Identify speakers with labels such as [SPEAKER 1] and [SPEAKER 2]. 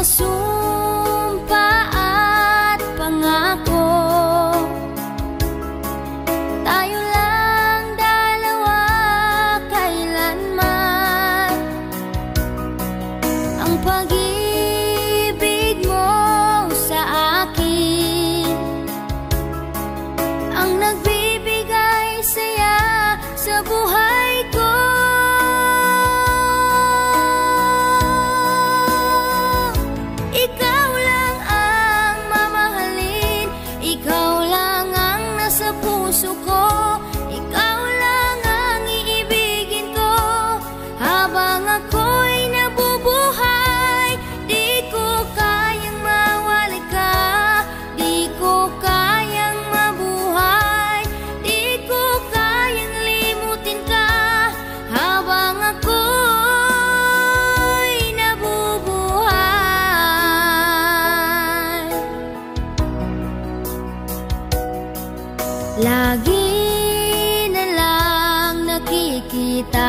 [SPEAKER 1] mga sumpa at pangako. Tayo lang dalawa kailanman. Ang pag-ibig mo sa akin ang nagbibigay saya sa buhay ko. Ikaw lang ang mamahalin, ikaw lang ang nasa puso ko, ikaw lang ang iibigin ko. Habang ako'y nabubuhay, di ko kayang mawali ka, di ko kayang mabuhay, di ko kayang limutin ka. Habang ako'y nabubuhay, lagi na lang nakikita,